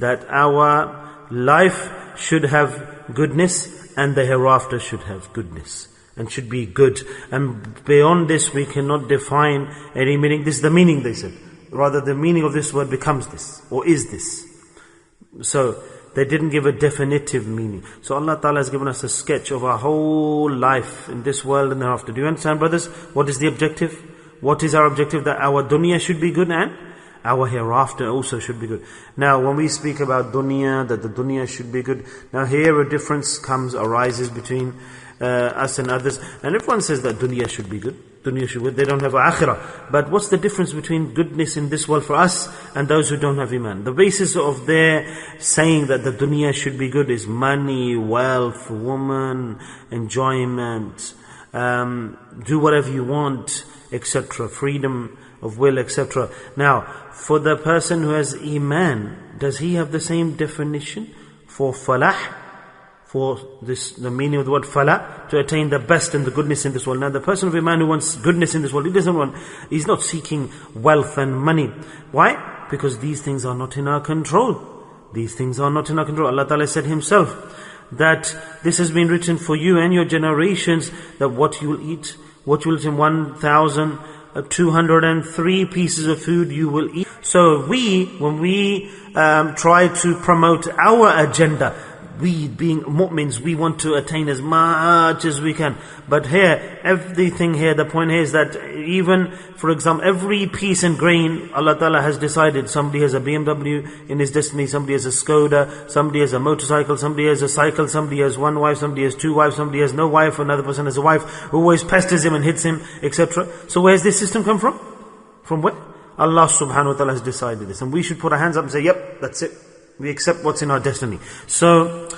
that our life should have goodness and the hereafter should have goodness and should be good. And beyond this we cannot define any meaning. This is the meaning, they said. Rather, the meaning of this word becomes this, or is this. So they didn't give a definitive meaning. So Allah Ta'ala has given us a sketch of our whole life in this world and thereafter. Do you understand, brothers? What is the objective? What is our objective? That our dunya should be good and our hereafter also should be good. Now, when we speak about dunya, that the dunya should be good, now here a difference arises between us and others. And everyone says that dunya should be good. Dunya should be good. They don't have akhirah. But what's the difference between goodness in this world for us and those who don't have iman? The basis of their saying that the dunya should be good is money, wealth, woman, enjoyment, do whatever you want, etc. Freedom of will, etc. Now, for the person who has iman, does he have the same definition for falah? For this, the meaning of the word falah, to attain the best and the goodness in this world. Now, the person of iman who wants goodness in this world, he's not seeking wealth and money. Why? Because these things are not in our control. These things are not in our control. Allah Ta'ala said Himself that this has been written for you and your generations, that what you will eat, what you will eat in 1,203 pieces of food you will eat. So when we try to promote our agenda, we being mu'mins, we want to attain as much as we can. But here, everything here, the point here is that even, for example, every piece and grain, Allah Ta'ala has decided. Somebody has a BMW in his destiny, somebody has a Skoda, somebody has a motorcycle, somebody has a cycle, somebody has one wife, somebody has two wives, somebody has no wife, another person has a wife who always pesters him and hits him, etc. So where's this system come from? From where? Allah Subhanahu Wa Ta'ala has decided this. And we should put our hands up and say, yep, that's it. We accept what's in our destiny. So,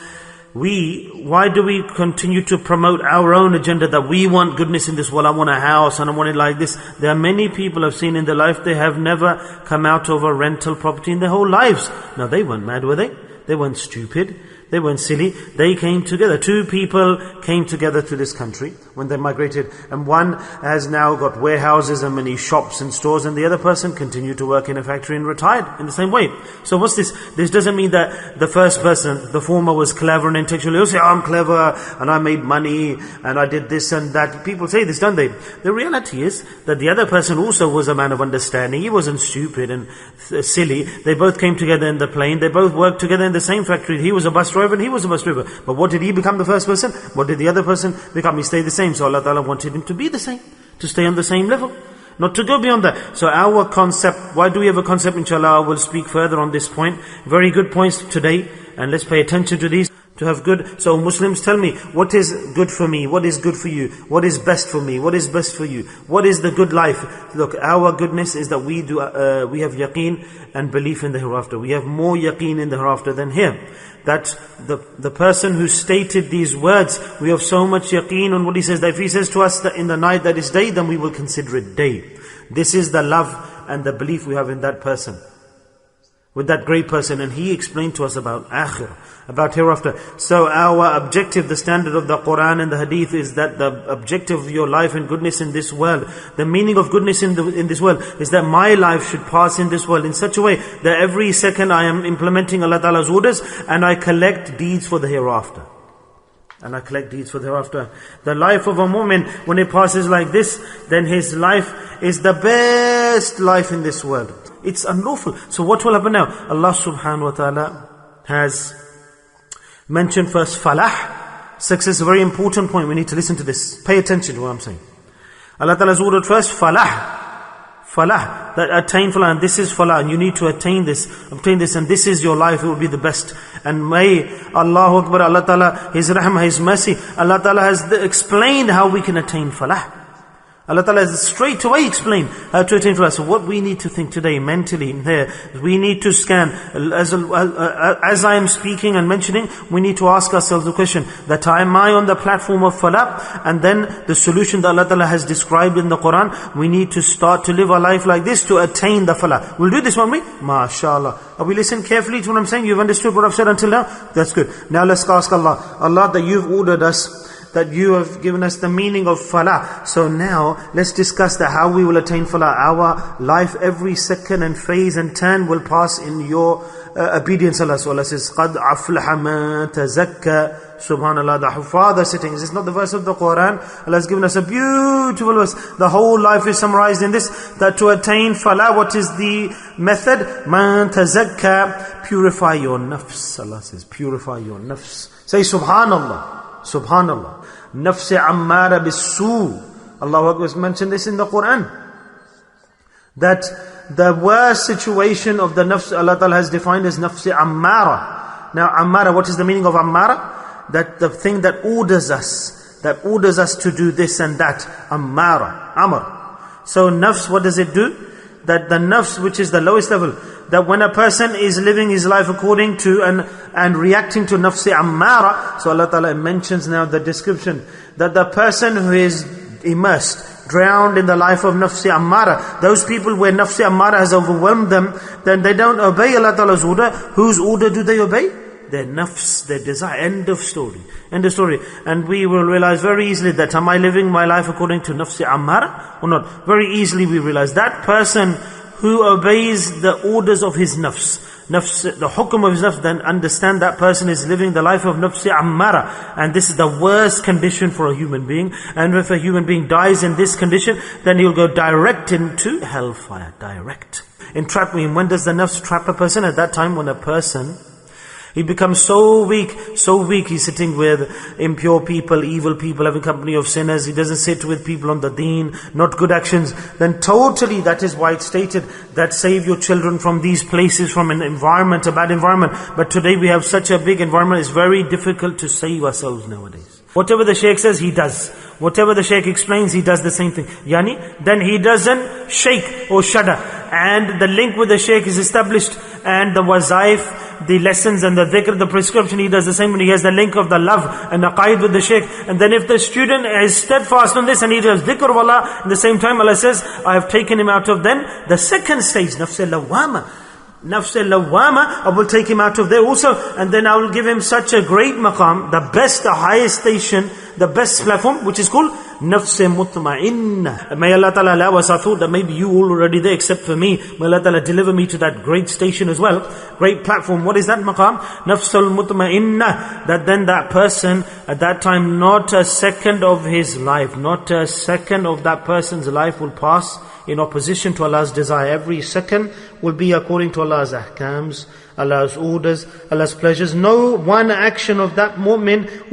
why do we continue to promote our own agenda that we want goodness in this world? I want a house and I want it like this. There are many people I've seen in their life, they have never come out of a rental property in their whole lives. Now, they weren't mad, were they? They weren't stupid. They weren't silly. They came together. Two people came together to this country when they migrated. And one has now got warehouses and many shops and stores, and the other person continued to work in a factory and retired in the same way. So what's this? This doesn't mean that the first person, the former, was clever and intellectual. He'll say, I'm clever and I made money and I did this and that. People say this, don't they? The reality is that the other person also was a man of understanding. He wasn't stupid and silly. They both came together in the plane. They both worked together in the same factory. He was a bus driver and he was a bus driver. But what did he become, the first person? What did the other person become? He stayed the same. So Allah Ta'ala wanted him to be the same, to stay on the same level, not to go beyond that. So our concept, why do we have a concept? Inshallah, I will speak further on this point. Very good points today, and let's pay attention to these. To have good. So Muslims, tell me, what is good for me? What is good for you? What is best for me? What is best for you? What is the good life? Look, our goodness is that we have yaqeen and belief in the hereafter. We have more yaqeen in the hereafter than here. That the person who stated these words, we have so much yaqeen on what he says, that if he says to us that in the night that is day, then we will consider it day. This is the love and the belief we have in that person, with that great person. And he explained to us about akhirah, about hereafter. So our objective, the standard of the Quran and the Hadith, is that the objective of your life and goodness in this world, the meaning of goodness in this world, is that my life should pass in this world in such a way that every second I am implementing Allah Ta'ala's orders and I collect deeds for the hereafter. And I collect deeds for the hereafter. The life of a mu'min, when it passes like this, then his life is the best life in this world. It's unlawful. So what will happen now? Allah Subhanahu Wa Ta'ala has mentioned first falah. Success is a very important point. We need to listen to this. Pay attention to what I'm saying. Allah Ta'ala has ordered first falah. Falah. That attain falah. And this is falah. And you need to obtain this. And this is your life. It will be the best. And may Allahu Akbar, Allah Ta'ala, His rahmah, His mercy, Allah Ta'ala has explained how we can attain falah. Allah Ta'ala has straight away explained how to attain falah. So what we need to think today mentally here, we need to scan, as I am speaking and mentioning, we need to ask ourselves the question, that am I on the platform of falah? And then the solution that Allah Ta'ala has described in the Quran, we need to start to live our life like this to attain the falah. We'll do this, won't we? MashaAllah. Have we listened carefully to what I'm saying? You've understood what I've said until now? That's good. Now let's ask Allah. Allah, that you've ordered us that you have given us the meaning of falah. So now, let's discuss how we will attain falah. Our life, every second and phase and turn will pass in your obedience. Allah says, قَدْ أَفْلَحَ مَن تَزَكَّى. Subhanallah, the Father sitting. Is this not the verse of the Quran? Allah has given us a beautiful verse. The whole life is summarized in this, that to attain falah, what is the method? Man tazakka, purify your nafs. Allah says, purify your nafs. Say Subhanallah, Subhanallah. Nafs ammara bisu. Allahu Akbar has mentioned this in the Quran. That the worst situation of the nafs, Allah Ta'ala has defined as nafs ammara. Now ammara, what is the meaning of ammara? That the thing that orders us to do this and that. Ammara, amr. So nafs, what does it do? That the nafs, which is the lowest level, that when a person is living his life according to and reacting to nafs ammara, so Allah Ta'ala mentions now the description, that the person who is immersed, drowned in the life of nafs ammara, those people where nafs ammara has overwhelmed them, then they don't obey Allah Ta'ala's order. Whose order do they obey? Their nafs, their desire. End of story. End of story. And we will realize very easily that, am I living my life according to nafs ammara or not? Very easily we realize that person who obeys the orders of his nafs, the hukum of his nafs, then understand that person is living the life of nafs ammara. And this is the worst condition for a human being. And if a human being dies in this condition, then he'll go direct into hellfire. Direct. Entrapment. When does the nafs trap a person? At that time when a person, he becomes so weak, he's sitting with impure people, evil people, having company of sinners. He doesn't sit with people on the deen, not good actions. Then totally, that is why it's stated that save your children from these places, from an environment, a bad environment. But today we have such a big environment, it's very difficult to save ourselves nowadays. Whatever the Shaykh says, he does. Whatever the Shaykh explains, he does the same thing. Then he doesn't shake or shudder. And the link with the Shaykh is established, and the wazaif, the lessons and the dhikr, the prescription, he does the same when he has the link of the love and the qaid with the Shaykh. And then if the student is steadfast on this and he does dhikr of Allah, at the same time Allah says, I have taken him out of then the second stage, nafs al-lawwama. Nafs al-lawwama, I will take him out of there also, and then I will give him such a great maqam, the best, the highest station, the best platform, which is called nafs mutma'inna. May Allah Ta'ala allow us, I thought that maybe you all already there except for me. May Allah Ta'ala deliver me to that great station as well. Great platform. What is that maqam? Nafs al-mutma'inna. That then that person, at that time, not a second of his life, not a second of that person's life will pass in opposition to Allah's desire. Every second will be according to Allah's ahkams, Allah's orders, Allah's pleasures. No one action of that mu'min